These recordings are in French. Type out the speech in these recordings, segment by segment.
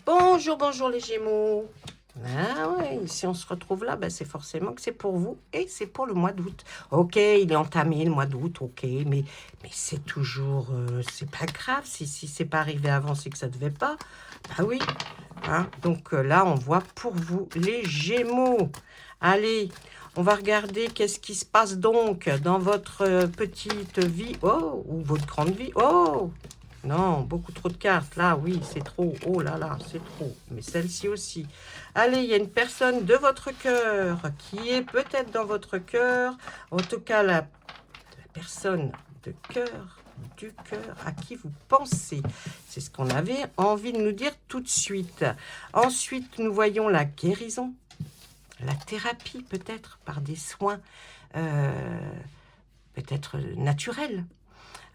Bonjour, bonjour les Gémeaux. Ah ouais, si on se retrouve là, ben c'est forcément que c'est pour vous et c'est pour le mois d'août. Ok, il est entamé le mois d'août, ok, mais c'est toujours, c'est pas grave. Si c'est pas arrivé avant, c'est que ça devait pas. Bah oui, hein. Donc là, on voit pour vous les Gémeaux. Allez, on va regarder qu'est-ce qui se passe donc dans votre petite vie, oh, ou votre grande vie. Oh, non, beaucoup trop de cartes. Là, oui, c'est trop. Oh là là, c'est trop. Mais celle-ci aussi. Allez, il y a une personne de votre cœur qui est peut-être dans votre cœur. En tout cas, la personne de cœur, du cœur, à qui vous pensez. C'est ce qu'on avait envie de nous dire tout de suite. Ensuite, nous voyons la guérison, la thérapie peut-être par des soins peut-être naturels.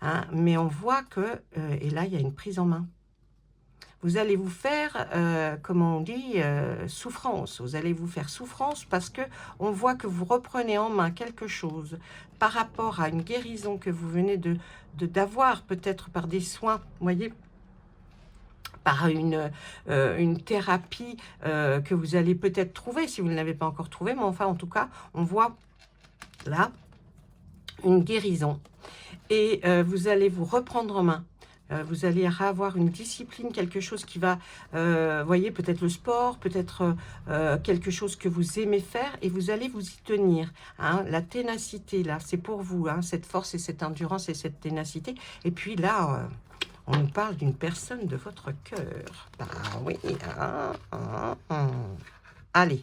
Hein, mais on voit que, et là, il y a une prise en main. Vous allez vous faire, comment on dit, souffrance. Vous allez vous faire souffrance parce que on voit que vous reprenez en main quelque chose par rapport à une guérison que vous venez d'avoir, peut-être par des soins, vous voyez, par une thérapie que vous allez peut-être trouver, si vous ne l'avez pas encore trouvée, mais enfin, en tout cas, on voit là une guérison. Et vous allez vous reprendre en main. Vous allez avoir une discipline, quelque chose qui va, voyez, peut-être le sport, peut-être quelque chose que vous aimez faire, et vous allez vous y tenir. Hein. La ténacité, là, c'est pour vous, hein, cette force et cette endurance et cette ténacité. Et puis là, on nous parle d'une personne de votre cœur. Bah oui. Allez,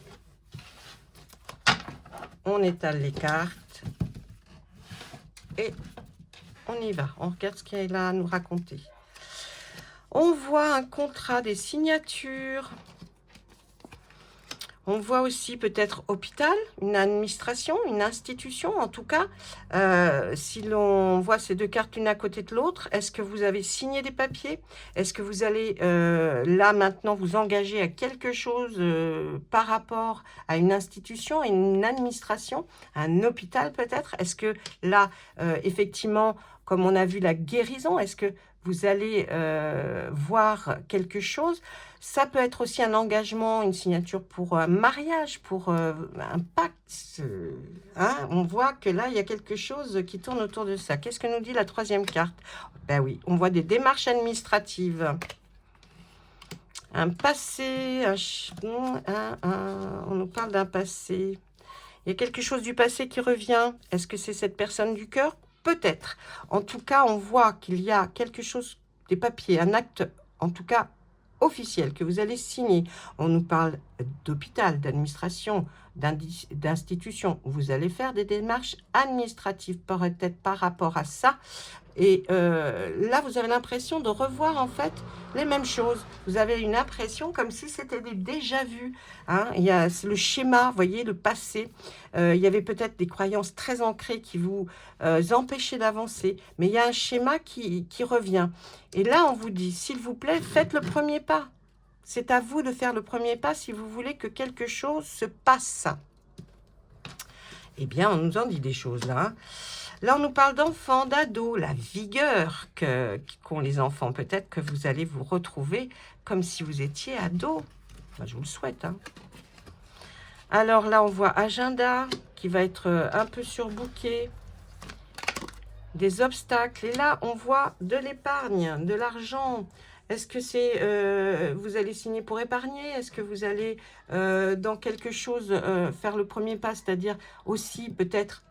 on étale les cartes et on y va, on regarde ce qu'il a à nous raconter. On voit un contrat, des signatures. On voit aussi peut-être hôpital, une administration, une institution. En tout cas, si l'on voit ces deux cartes l'une à côté de l'autre, est-ce que vous avez signé des papiers? Est-ce que vous allez là maintenant vous engager à quelque chose par rapport à une institution, à une administration, à un hôpital peut-être? Est-ce que là, effectivement, comme on a vu la guérison, est-ce que vous allez voir quelque chose? Ça peut être aussi un engagement, une signature pour un mariage, pour un pacte. Hein. On voit que là, il y a quelque chose qui tourne autour de ça. Qu'est-ce que nous dit la troisième carte? Ben oui, on voit des démarches administratives. Un passé, on nous parle d'un passé. Il y a quelque chose du passé qui revient. Est-ce que c'est cette personne du cœur? Peut-être. En tout cas, on voit qu'il y a quelque chose, des papiers, un acte, en tout cas, officiel que vous allez signer. On nous parle d'hôpital, d'administration, d'institution. Vous allez faire des démarches administratives peut-être par rapport à ça. Et là, vous avez l'impression de revoir en fait les mêmes choses. Vous avez une impression comme si c'était déjà vu. Hein. Il y a le schéma, vous voyez, le passé. Il y avait peut-être des croyances très ancrées qui vous empêchaient d'avancer. Mais il y a un schéma qui revient. Et là, on vous dit, s'il vous plaît, faites le premier pas. C'est à vous de faire le premier pas si vous voulez que quelque chose se passe. Eh bien, on nous en dit des choses là. Hein. Là, on nous parle d'enfants, d'ados, la vigueur qu'ont les enfants. Peut-être que vous allez vous retrouver comme si vous étiez ado. Enfin, je vous le souhaite. Hein. Alors là, on voit agenda qui va être un peu surbooké. Des obstacles. Et là, on voit de l'épargne, de l'argent. Est-ce que c'est vous allez signer pour épargner? Est-ce que vous allez dans quelque chose faire le premier pas, c'est-à-dire aussi peut-être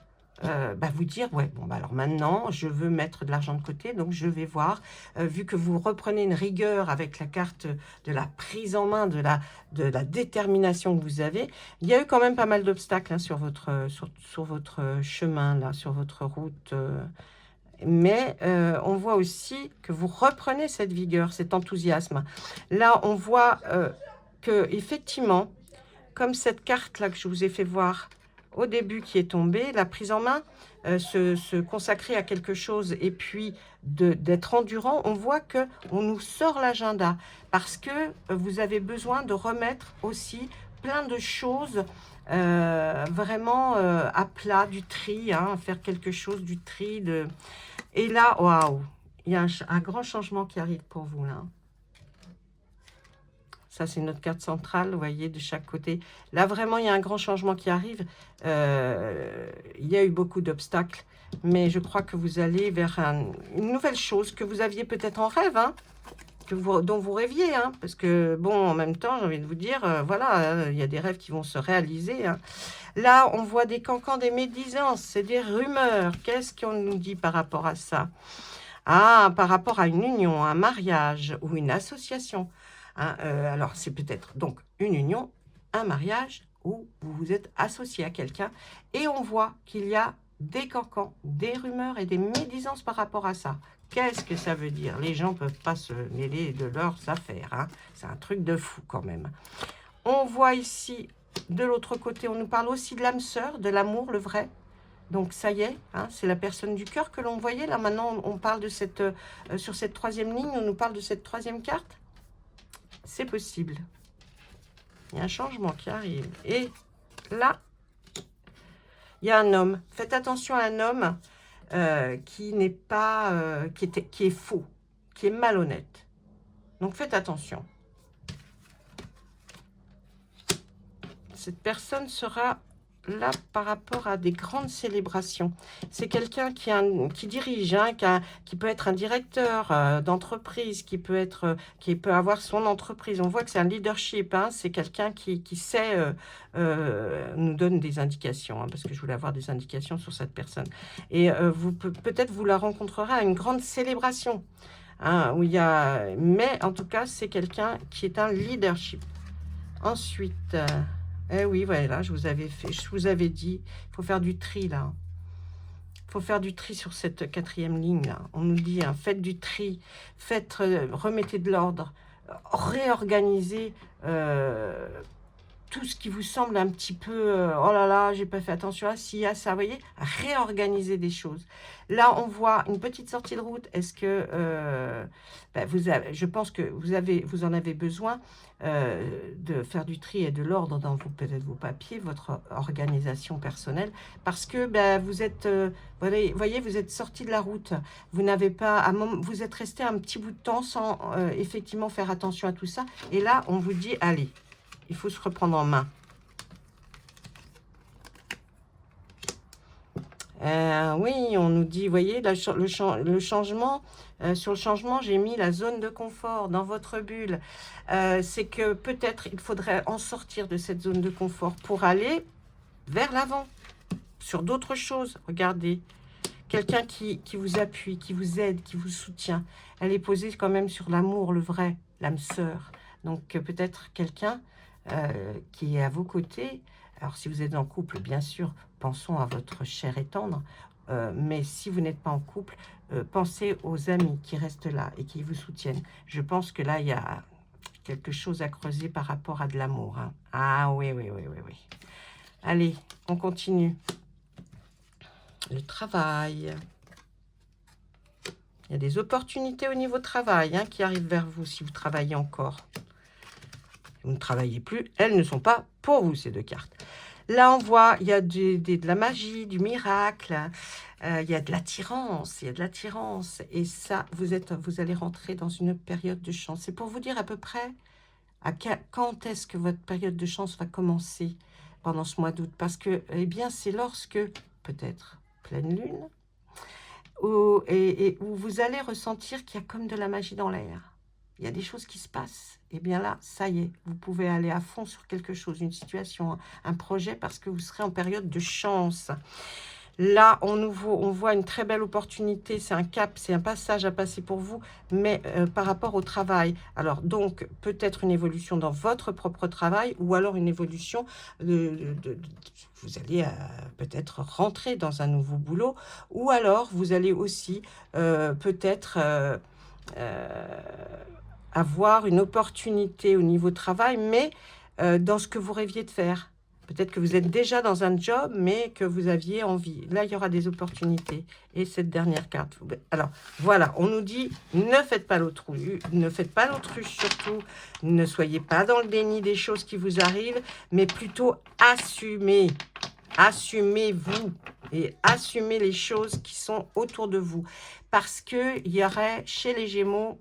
vous dire, ouais, bon, alors maintenant, je veux mettre de l'argent de côté, donc je vais voir, vu que vous reprenez une rigueur avec la carte de la prise en main, de la détermination que vous avez, il y a eu quand même pas mal d'obstacles hein, sur votre chemin, là, sur votre route. Mais on voit aussi que vous reprenez cette vigueur, cet enthousiasme. Là, on voit que effectivement, comme cette carte-là que je vous ai fait voir au début qui est tombée, la prise en main, se consacrer à quelque chose et puis d'être endurant, on voit qu'on nous sort l'agenda parce que vous avez besoin de remettre aussi plein de choses vraiment à plat, du tri, hein, faire quelque chose, du tri. Et là, waouh, il y a un grand changement qui arrive pour vous là. Ça, c'est notre carte centrale, vous voyez, de chaque côté. Là, vraiment, il y a un grand changement qui arrive. Il y a eu beaucoup d'obstacles, mais je crois que vous allez vers une nouvelle chose que vous aviez peut-être en rêve, hein, dont vous rêviez. Hein, parce que, bon, en même temps, j'ai envie de vous dire, voilà, il y a des rêves qui vont se réaliser. Hein. Là, on voit des cancans, des médisances, c'est des rumeurs. Qu'est-ce qu'on nous dit par rapport à ça? Ah, par rapport à une union, un mariage ou une association. Hein, alors, c'est peut-être donc une union, un mariage où vous vous êtes associé à quelqu'un. Et on voit qu'il y a des cancans, des rumeurs et des médisances par rapport à ça. Qu'est-ce que ça veut dire? Les gens ne peuvent pas se mêler de leurs affaires. Hein. C'est un truc de fou quand même. On voit ici, de l'autre côté, on nous parle aussi de l'âme sœur, de l'amour, le vrai. Donc ça y est, hein, c'est la personne du cœur que l'on voyait. Là maintenant, on parle de cette, sur cette troisième ligne, on nous parle de cette troisième carte. C'est possible. Il y a un changement qui arrive. Et là, il y a un homme. Faites attention à un homme qui n'est pas, qui est faux, qui est malhonnête. Donc faites attention. Cette personne sera là par rapport à des grandes célébrations. C'est quelqu'un qui dirige, hein, qui peut être un directeur d'entreprise, qui peut avoir son entreprise. On voit que c'est un leadership, hein, c'est quelqu'un qui sait, nous donne des indications, hein, parce que je voulais avoir des indications sur cette personne. Et peut-être vous la rencontrerez à une grande célébration, hein, où il y a... Mais en tout cas, c'est quelqu'un qui est un leadership. Ensuite... eh oui, voilà, je vous avais dit, il faut faire du tri là. Il faut faire du tri sur cette quatrième ligne là. On nous dit, hein, faites du tri, remettez de l'ordre, réorganisez tout ce qui vous semble un petit peu, oh là là, j'ai pas fait attention à ci, à ça, vous voyez, réorganiser des choses. Là, on voit une petite sortie de route. Est-ce que, je pense que vous en avez besoin de faire du tri et de l'ordre dans peut-être vos papiers, votre organisation personnelle, parce que vous êtes, voyez, vous êtes sorti de la route. Vous n'avez pas, vous êtes resté un petit bout de temps sans effectivement faire attention à tout ça. Et là, on vous dit, allez, il faut se reprendre en main. Oui, on nous dit, vous voyez, le changement, sur le changement, j'ai mis la zone de confort dans votre bulle. C'est que peut-être il faudrait en sortir de cette zone de confort pour aller vers l'avant, sur d'autres choses. Regardez, quelqu'un qui vous appuie, qui vous aide, qui vous soutient. Elle est posée quand même sur l'amour, le vrai, l'âme sœur. Donc peut-être quelqu'un qui est à vos côtés. Alors si vous êtes en couple, bien sûr, pensons à votre chair et tendre. Mais si vous n'êtes pas en couple, pensez aux amis qui restent là et qui vous soutiennent. Je pense que là, il y a quelque chose à creuser par rapport à de l'amour. Hein. Ah oui, oui, oui, oui, oui. Allez, on continue. Le travail. Il y a des opportunités au niveau travail, hein, qui arrivent vers vous si vous travaillez encore. Vous ne travaillez plus, elles ne sont pas pour vous, ces deux cartes. Là, on voit, il y a de la magie, du miracle, il y a de l'attirance, Et ça, vous allez rentrer dans une période de chance. C'est pour vous dire à peu près quand est-ce que votre période de chance va commencer pendant ce mois d'août. Parce que, eh bien, c'est lorsque, peut-être, pleine lune, où vous allez ressentir qu'il y a comme de la magie dans l'air. Il y a des choses qui se passent. Et bien là, ça y est, vous pouvez aller à fond sur quelque chose, une situation, un projet, parce que vous serez en période de chance. Là, on voit une très belle opportunité, c'est un cap, c'est un passage à passer pour vous, mais par rapport au travail. Alors donc, peut-être une évolution dans votre propre travail, ou alors une évolution vous allez peut-être rentrer dans un nouveau boulot, ou alors vous allez aussi peut-être... avoir une opportunité au niveau travail, mais dans ce que vous rêviez de faire. Peut-être que vous êtes déjà dans un job, mais que vous aviez envie. Là, il y aura des opportunités. Et cette dernière carte. Alors, voilà, on nous dit, ne faites pas l'autruche, surtout. Ne soyez pas dans le déni des choses qui vous arrivent, mais plutôt assumez. Assumez-vous. et assumez les choses qui sont autour de vous. Parce qu'il y aurait chez les Gémeaux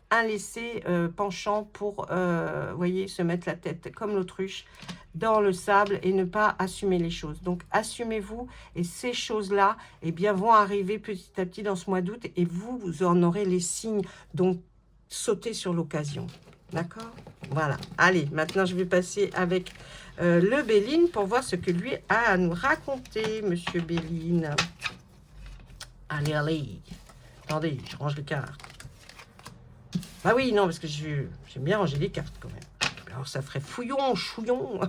un laisser penchant pour, vous voyez, se mettre la tête comme l'autruche dans le sable et ne pas assumer les choses. Donc, assumez-vous et ces choses-là, eh bien, vont arriver petit à petit dans ce mois d'août et vous, vous en aurez les signes. Donc, sautez sur l'occasion. D'accord? Voilà. Allez, maintenant, je vais passer avec le Béline pour voir ce que lui a à nous raconter, Monsieur Béline. Allez, allez. Attendez, je range les cartes. Ah oui, non, parce que j'aime bien ranger les cartes quand même. Alors, ça ferait fouillon, chouillon,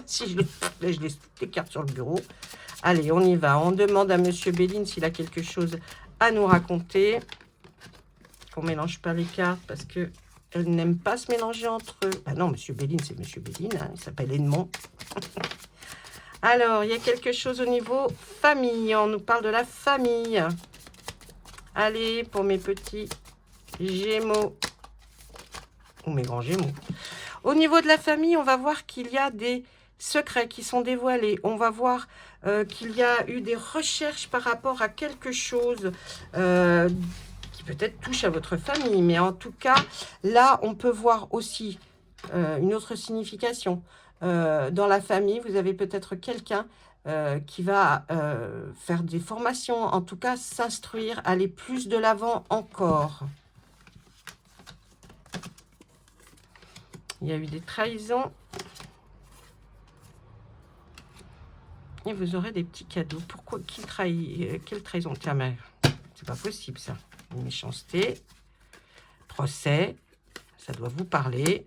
si je laisse toutes les cartes sur le bureau. Allez, on y va. On demande à Monsieur Béline s'il a quelque chose à nous raconter. Qu'on ne mélange pas les cartes parce que elles n'aiment pas se mélanger entre eux. Ah non, Monsieur Béline, c'est Monsieur Béline. Hein, il s'appelle Edmond. Alors, il y a quelque chose au niveau famille. On nous parle de la famille. Allez, pour mes petits Gémeaux. Ou mes grands Gémeaux. Au niveau de la famille, on va voir qu'il y a des secrets qui sont dévoilés. On va voir qu'il y a eu des recherches par rapport à quelque chose qui peut-être touche à votre famille. Mais en tout cas, là, on peut voir aussi une autre signification. Dans la famille, vous avez peut-être quelqu'un qui va faire des formations, en tout cas s'instruire, aller plus de l'avant encore. Il y a eu des trahisons. Et vous aurez des petits cadeaux. Pourquoi? Qui trahit? Quelle trahison? Tiens, mais c'est pas possible ça. Une méchanceté. Procès. Ça doit vous parler.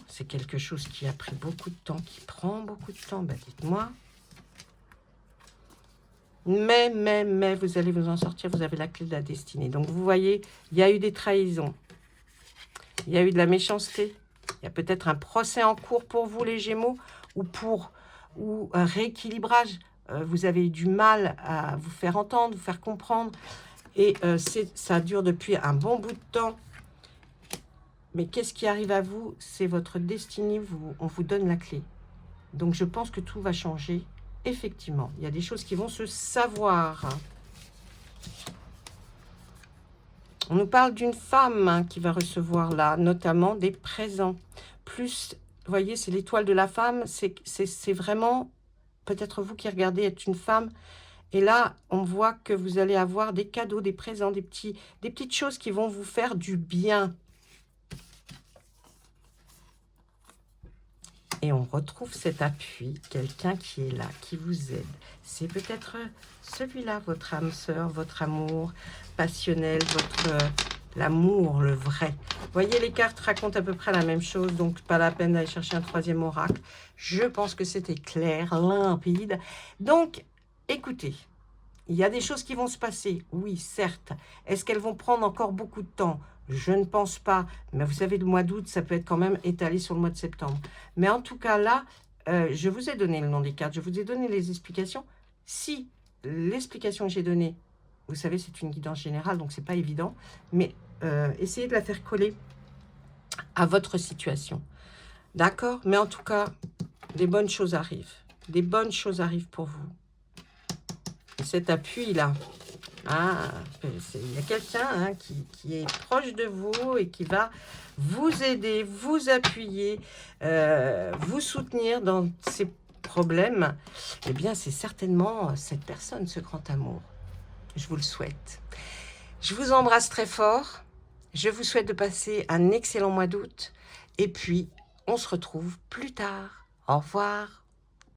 C'est quelque chose qui a pris beaucoup de temps, qui prend beaucoup de temps. Ben, dites-moi. Mais, vous allez vous en sortir. Vous avez la clé de la destinée. Donc, vous voyez, il y a eu des trahisons. Il y a eu de la méchanceté. Il y a peut-être un procès en cours pour vous, les Gémeaux, ou un rééquilibrage. Vous avez eu du mal à vous faire entendre, vous faire comprendre. Et ça dure depuis un bon bout de temps. Mais qu'est-ce qui arrive à vous? C'est votre destinée. On vous donne la clé. Donc, je pense que tout va changer. Effectivement, il y a des choses qui vont se savoir. On nous parle d'une femme qui va recevoir là, notamment des présents. Plus, vous voyez, c'est l'étoile de la femme. C'est vraiment, peut-être vous qui regardez être une femme. Et là, on voit que vous allez avoir des cadeaux, des présents, des petites choses qui vont vous faire du bien. Et on retrouve cet appui, quelqu'un qui est là, qui vous aide. C'est peut-être celui-là, votre âme sœur, votre amour passionnel, l'amour, le vrai. Vous voyez, les cartes racontent à peu près la même chose, donc pas la peine d'aller chercher un troisième oracle. Je pense que c'était clair, limpide. Donc, écoutez, il y a des choses qui vont se passer, oui, certes. Est-ce qu'elles vont prendre encore beaucoup de temps? Je ne pense pas. Mais vous savez, le mois d'août, ça peut être quand même étalé sur le mois de septembre. Mais en tout cas, là, je vous ai donné le nom des cartes, je vous ai donné les explications. Si l'explication que j'ai donnée, vous savez, c'est une guidance générale, donc c'est pas évident, mais essayez de la faire coller à votre situation. D'accord? Mais en tout cas, des bonnes choses arrivent. Des bonnes choses arrivent pour vous. Et cet appui-là, il y a quelqu'un qui est proche de vous et qui va vous aider, vous appuyer, vous soutenir dans ces problèmes. Eh bien, c'est certainement cette personne, ce grand amour. Je vous le souhaite. Je vous embrasse très fort. Je vous souhaite de passer un excellent mois d'août. Et puis, on se retrouve plus tard. Au revoir.